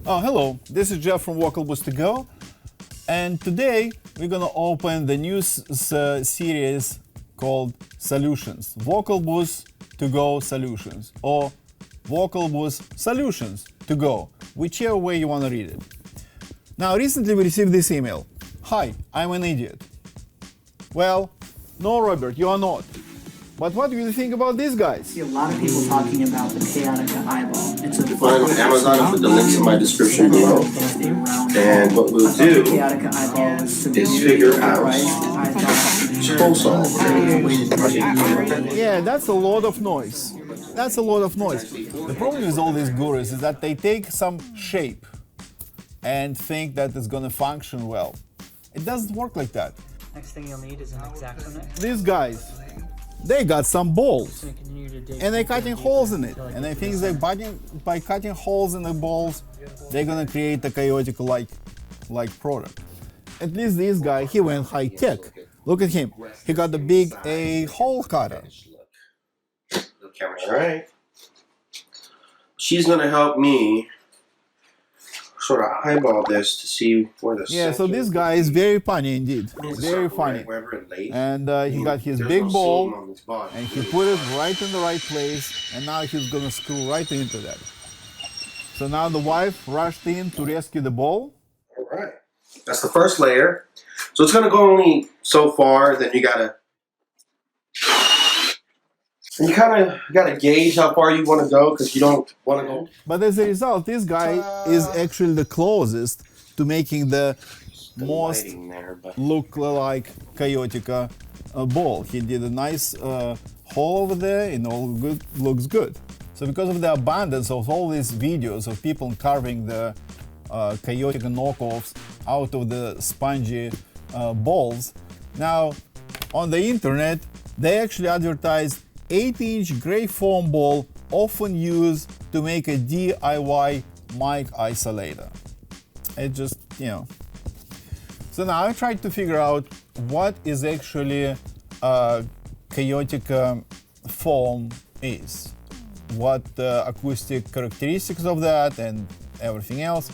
Oh, hello, this is Jeff from VocalBooth to Go, and today we're gonna open the new series called Solutions, VocalBooth to Go Solutions, or VocalBooth Solutions to Go, whichever way you wanna read it. Now, recently we received this email. Hi, I'm an idiot. Well, no, Robert, you are not. But what do you think about these guys? I see a lot of people talking about the Kaotica eyeball. It's a You find on Amazon. I'll put the links in my description below. And what we'll do is figure out full solve. Yeah, that's a lot of noise. That's a lot of noise. The problem with all these gurus is that they take some shape and think that it's gonna function well. It doesn't work like that. Next thing you'll need is an X-acronym. These guys, they got some balls, and they're cutting holes in it. And I think that by cutting holes in the balls, they're gonna create a Kaotica-like product. At least this guy, he went high tech. Look at him. He got the big hole cutter. All right. She's gonna help me sort of eyeball this to see where the Yeah, so this guy is very funny indeed. Very funny. And he got his big ball, and he put it right in the right place, and now he's gonna screw right into that. So now the wife rushed in to rescue the ball. All right. That's the first layer. So it's gonna go only so far, then you kind of gotta gauge how far you want to go, because you don't want to go. But as a result, this guy is actually the closest to making the most look like Kaotica ball. He did a nice hole over there, and all good, looks good. So because of the abundance of all these videos of people carving the Kaotica knockoffs out of the spongy balls, now on the internet they actually advertised 8-inch gray foam ball often used to make a DIY mic isolator. It just, you know. So now I tried to figure out what is actually Kaotica foam is, what the acoustic characteristics of that and everything else.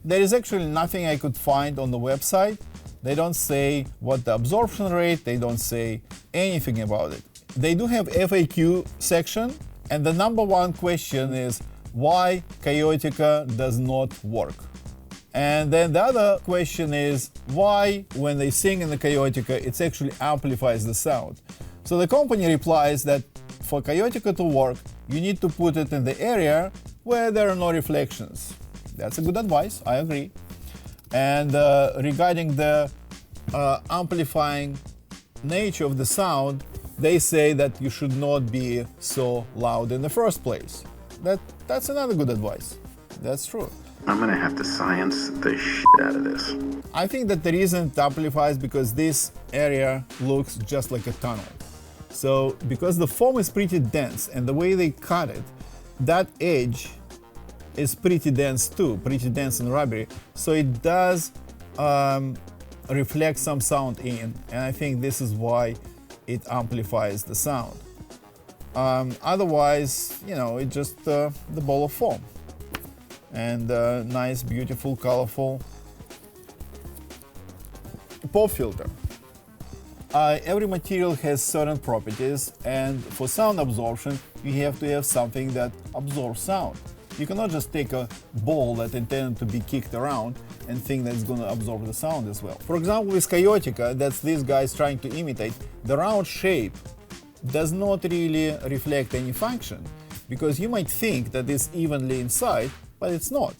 There is actually nothing I could find on the website. They don't say what the absorption rate, they don't say anything about it. They do have FAQ section, and the number one question is why Kaotica does not work. And then the other question is why, when they sing in the Kaotica, it actually amplifies the sound. So the company replies that for Kaotica to work, you need to put it in the area where there are no reflections. That's a good advice, I agree. And regarding the amplifying nature of the sound, they say that you should not be so loud in the first place. That's another good advice. That's true. I'm gonna have to science the shit out of this. I think that the reason it amplifies because this area looks just like a tunnel. So because the foam is pretty dense and the way they cut it, that edge is pretty dense too, pretty dense and rubbery. So it does reflect some sound in, and I think this is why it amplifies the sound. Otherwise, you know, it's just the ball of foam and nice, beautiful, colorful pop filter. Every material has certain properties, and for sound absorption, you have to have something that absorbs sound. You cannot just take a ball that's intended to be kicked around and think that it's going to absorb the sound as well. For example, with Kaotica, that's these guys trying to imitate, the round shape does not really reflect any function, because you might think that it's evenly inside, but it's not.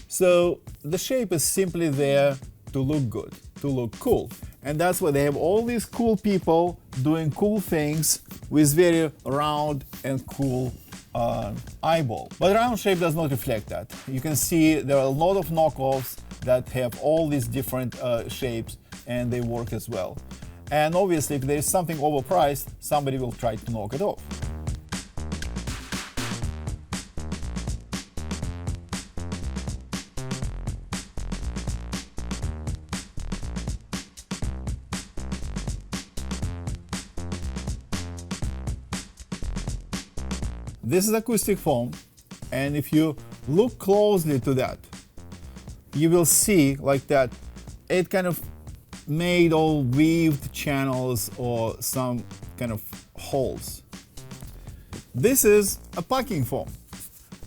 So the shape is simply there to look good, to look cool. And that's why they have all these cool people doing cool things with very round and cool eyeball. But round shape does not reflect that. You can see there are a lot of knockoffs that have all these different shapes, and they work as well. And obviously, if there is something overpriced, somebody will try to knock it off. This is acoustic foam, and if you look closely to that, you will see like that it kind of made all weaved channels or some kind of holes. This is a packing foam.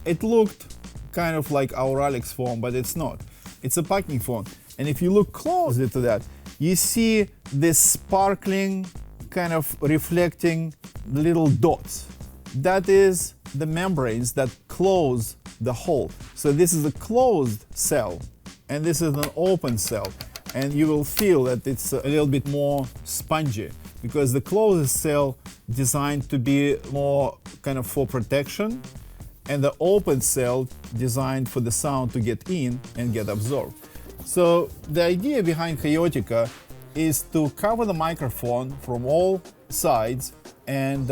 It looked kind of like Auralix foam, but it's not. It's a packing foam. And if you look closely to that, you see this sparkling, kind of reflecting little dots. That is the membranes that close the hole. So this is a closed cell, and this is an open cell. And you will feel that it's a little bit more spongy, because the closed cell designed to be more kind of for protection, and the open cell designed for the sound to get in and get absorbed. So the idea behind Kaotica is to cover the microphone from all sides and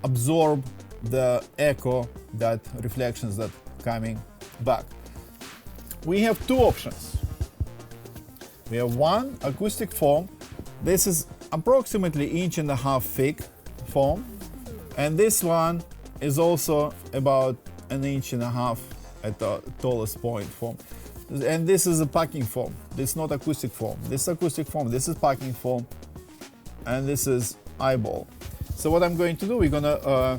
absorb the echo, that reflections that coming back. We have two options. We have one acoustic foam. This is approximately 1.5 inch thick foam, and this one is also about 1.5 inch at the tallest point foam. And this is a packing foam. This is not acoustic foam. This is acoustic foam. This is packing foam, and this is eyeball. So what I'm going to do, we're gonna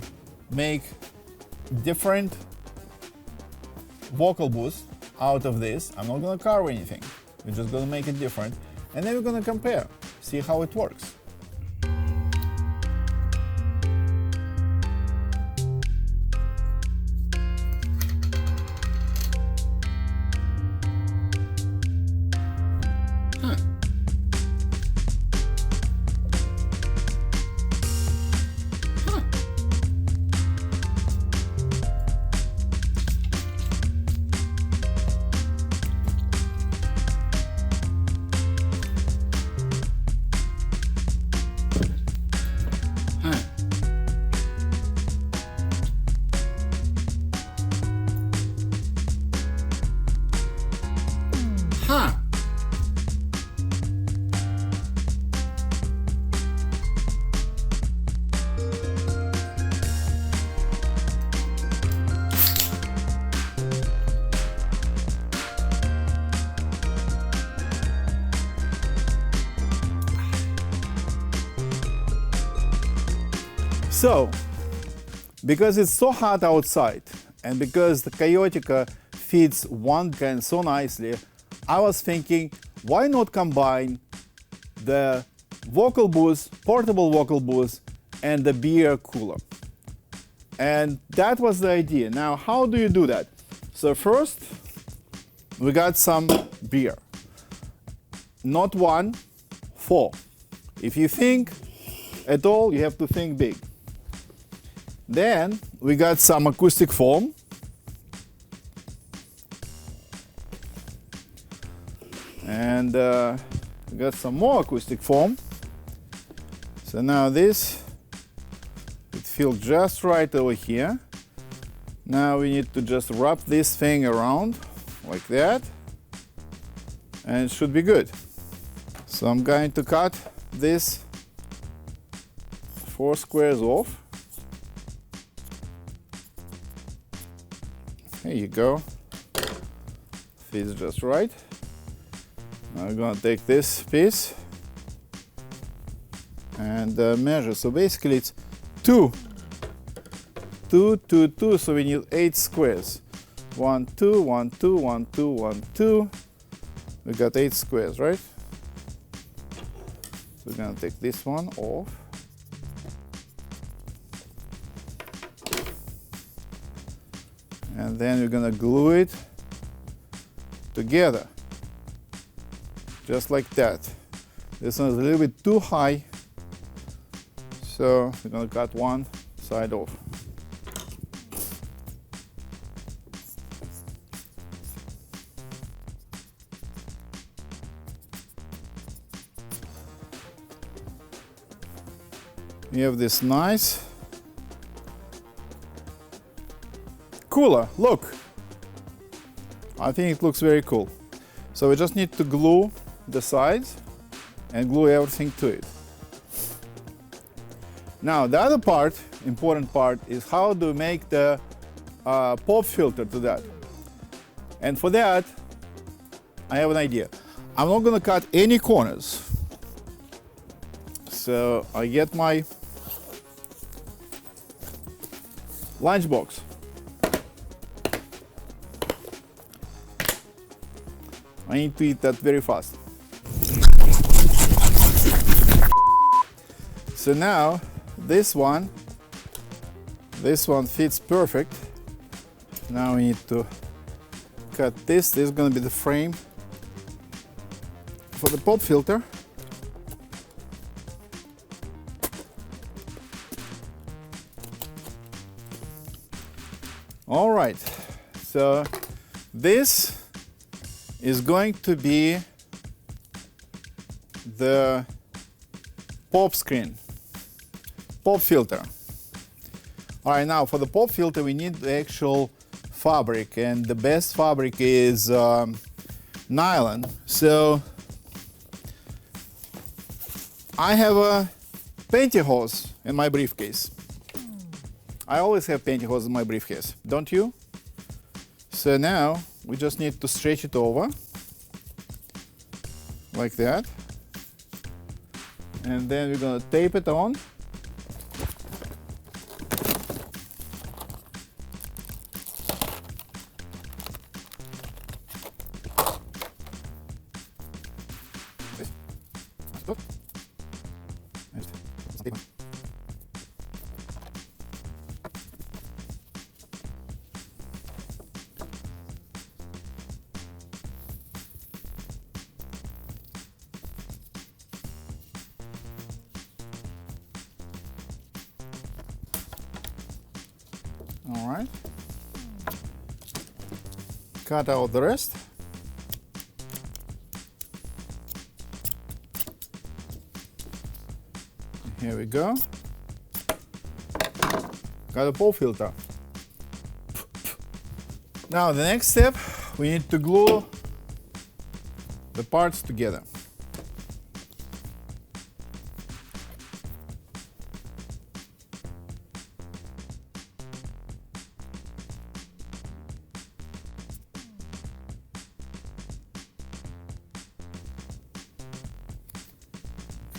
make different vocal booths out of this. I'm not gonna carve anything. We're just gonna make it different, and then we're gonna compare, see how it works. So, because it's so hot outside, and because the Kaotica fits one can so nicely, I was thinking, why not combine the vocal booth, portable vocal booth, and the beer cooler? And that was the idea. Now, how do you do that? So first, we got some beer. Not one, 4. If you think at all, you have to think big. Then we got some acoustic foam. And we got some more acoustic foam. So now this, it feels just right over here. Now we need to just wrap this thing around like that, and it should be good. So I'm going to cut this 4 squares off. There you go. Fits just right. Now we're gonna take this piece and measure. So basically it's 2, 2, 2, 2. So we need 8 squares. 1, 2, 1, 2, 1, 2, 1, 2. We got 8 squares, right? So we're gonna take this one off. And then we're gonna glue it together, just like that. This one is a little bit too high, so we're gonna cut one side off. You have this nice cooler. Look, I think it looks very cool. So we just need to glue the sides and glue everything to it. Now the other part, important part, is how to make the pop filter to that. And for that, I have an idea. I'm not gonna cut any corners. So I get my lunchbox. I need to eat that very fast. So now this one fits perfect. Now we need to cut this. This is going to be the frame for the pop filter. All right, so this is going to be the pop screen, pop filter. All right, now for the pop filter, we need the actual fabric, and the best fabric is nylon. So I have a pantyhose in my briefcase. I always have pantyhose in my briefcase, don't you? So now we just need to stretch it over like that, and then we're gonna tape it on. All right, cut out the rest. Here we go. Got a pop filter. Now the next step, we need to glue the parts together.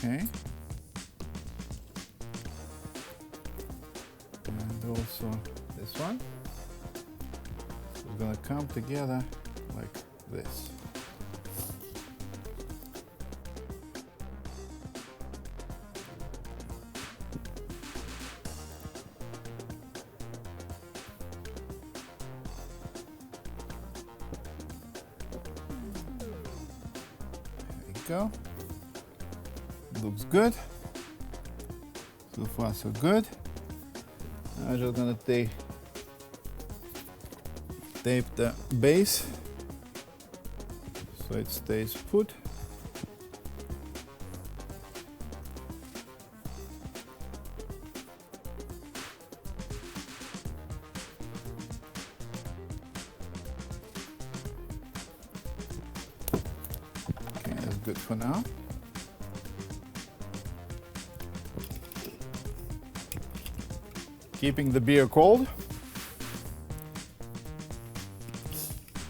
Okay. And also this one. So it's gonna come together like this. There we go. Looks good. So far so good. I'm just gonna tape the base so it stays put. Okay, that's good for now. Keeping the beer cold.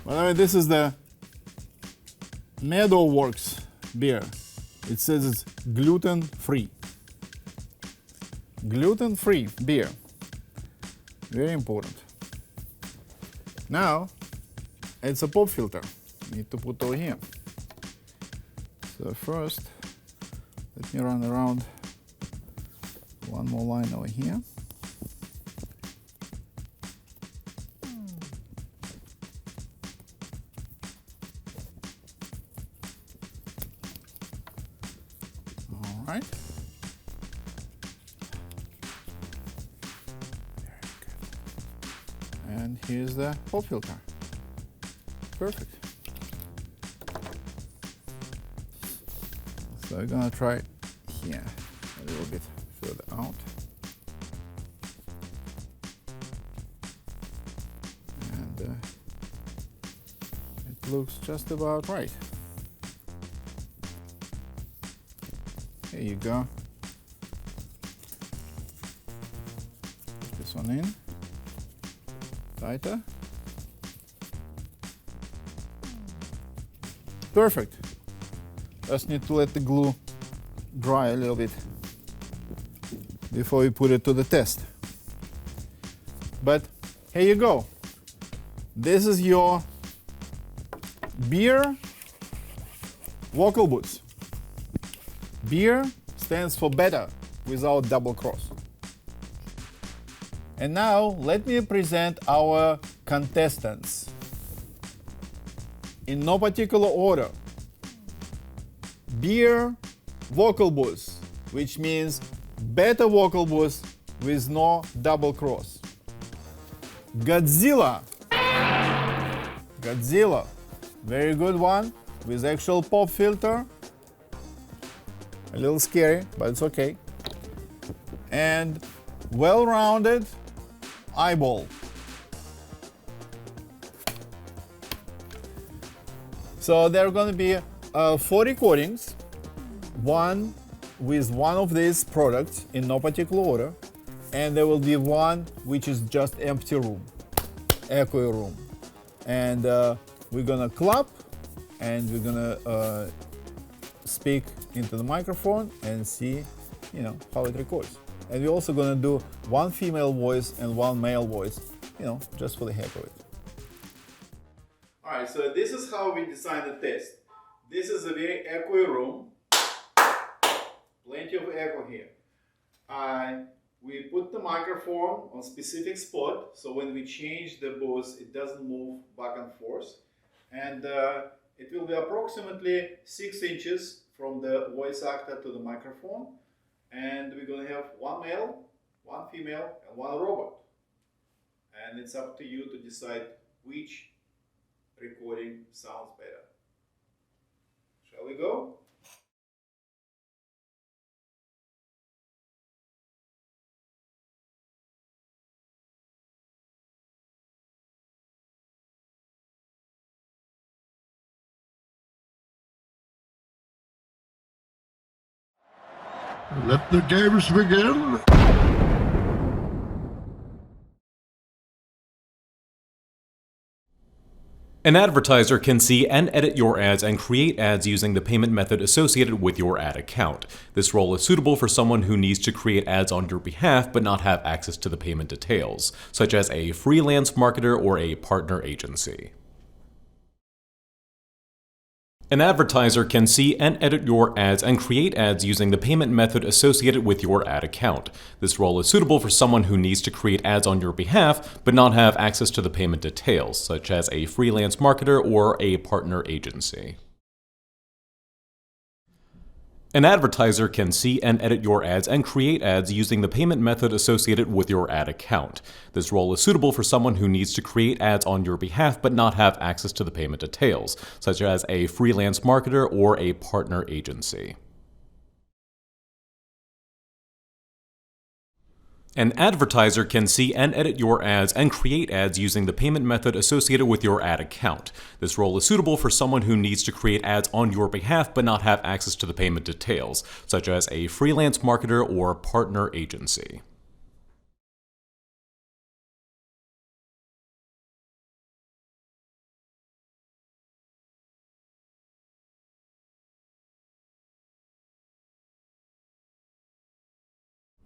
By the way, this is the Meadowworks beer. It says it's gluten-free. Gluten-free beer. Very important. Now, it's a pop filter. Need to put over here. So first, let me run around one more line over here. Right. Very good. And here's the pop filter. Perfect. So we're gonna try here a little bit further out. And it looks just about right. There you go. Put this one in. Tighter. Perfect. Just need to let the glue dry a little bit before we put it to the test. But here you go. This is your beer VocalBooth. Beer stands for better without double cross. And now let me present our contestants in no particular order. Beer VocalBooth, which means better VocalBooth with no double cross. Godzilla, very good one with actual pop filter. A little scary, but it's okay. And well-rounded eyeball. So there are going to be 4 recordings, one with one of these products in no particular order, and there will be one which is just empty room, echo room. And we're gonna clap and we're gonna speak into the microphone and see, how it records. And we're also gonna do one female voice and one male voice, just for the heck of it. All right, so this is how we design the test. This is a very echoey room. Plenty of echo here. We put the microphone on specific spot, so when we change the booth, it doesn't move back and forth. And it will be approximately 6 inches from the voice actor to the microphone. And we're going to have one male, one female, and one robot. And it's up to you to decide which recording sounds better. Shall we go? Let the games begin. An advertiser can see and edit your ads and create ads using the payment method associated with your ad account. This role is suitable for someone who needs to create ads on your behalf but not have access to the payment details, such as a freelance marketer or a partner agency. An advertiser can see and edit your ads and create ads using the payment method associated with your ad account. This role is suitable for someone who needs to create ads on your behalf but not have access to the payment details, such as a freelance marketer or a partner agency. An advertiser can see and edit your ads and create ads using the payment method associated with your ad account. This role is suitable for someone who needs to create ads on your behalf but not have access to the payment details, such as a freelance marketer or a partner agency. An advertiser can see and edit your ads and create ads using the payment method associated with your ad account. This role is suitable for someone who needs to create ads on your behalf but not have access to the payment details, such as a freelance marketer or partner agency.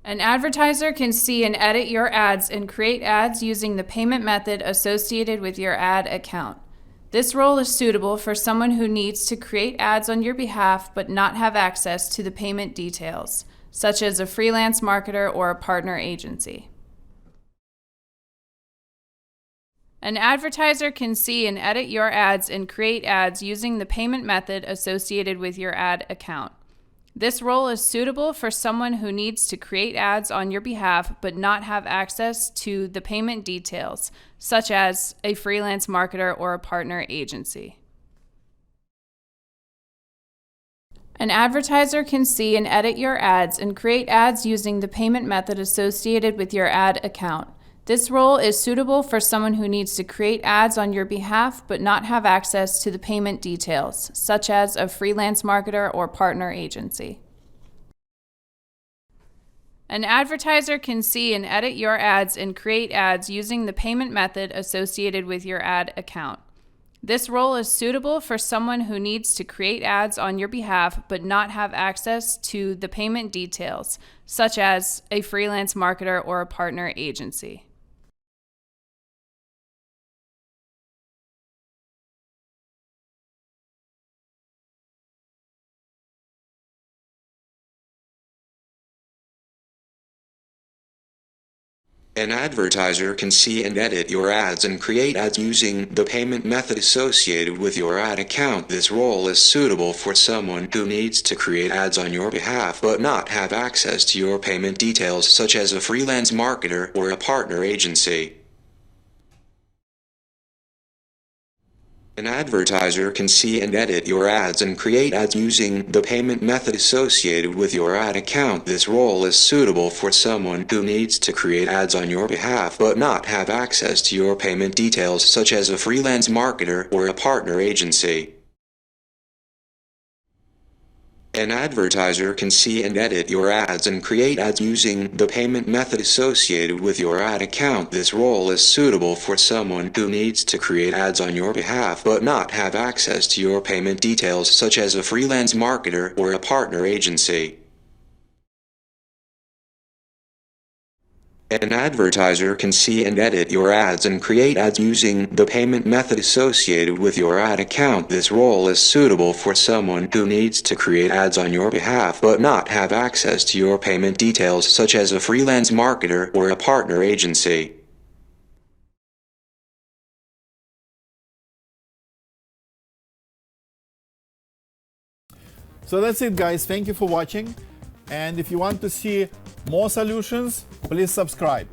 An advertiser can see and edit your ads and create ads using the payment method associated with your ad account. This role is suitable for someone who needs to create ads on your behalf but not have access to the payment details, such as a freelance marketer or a partner agency. An advertiser can see and edit your ads and create ads using the payment method associated with your ad account. This role is suitable for someone who needs to create ads on your behalf but not have access to the payment details, such as a freelance marketer or a partner agency. An advertiser can see and edit your ads and create ads using the payment method associated with your ad account. This role is suitable for someone who needs to create ads on your behalf but not have access to the payment details, such as a freelance marketer or partner agency. An advertiser can see and edit your ads and create ads using the payment method associated with your ad account. This role is suitable for someone who needs to create ads on your behalf but not have access to the payment details, such as a freelance marketer or a partner agency. An advertiser can see and edit your ads and create ads using the payment method associated with your ad account. This role is suitable for someone who needs to create ads on your behalf but not have access to your payment details, such as a freelance marketer or a partner agency. An advertiser can see and edit your ads and create ads using the payment method associated with your ad account. This role is suitable for someone who needs to create ads on your behalf but not have access to your payment details, such as a freelance marketer or a partner agency. An advertiser can see and edit your ads and create ads using the payment method associated with your ad account. This role is suitable for someone who needs to create ads on your behalf but not have access to your payment details, such as a freelance marketer or a partner agency. An advertiser can see and edit your ads and create ads using the payment method associated with your ad account. This role is suitable for someone who needs to create ads on your behalf but not have access to your payment details, such as a freelance marketer or a partner agency. So that's it, guys. Thank you for watching. And if you want to see more solutions, please subscribe.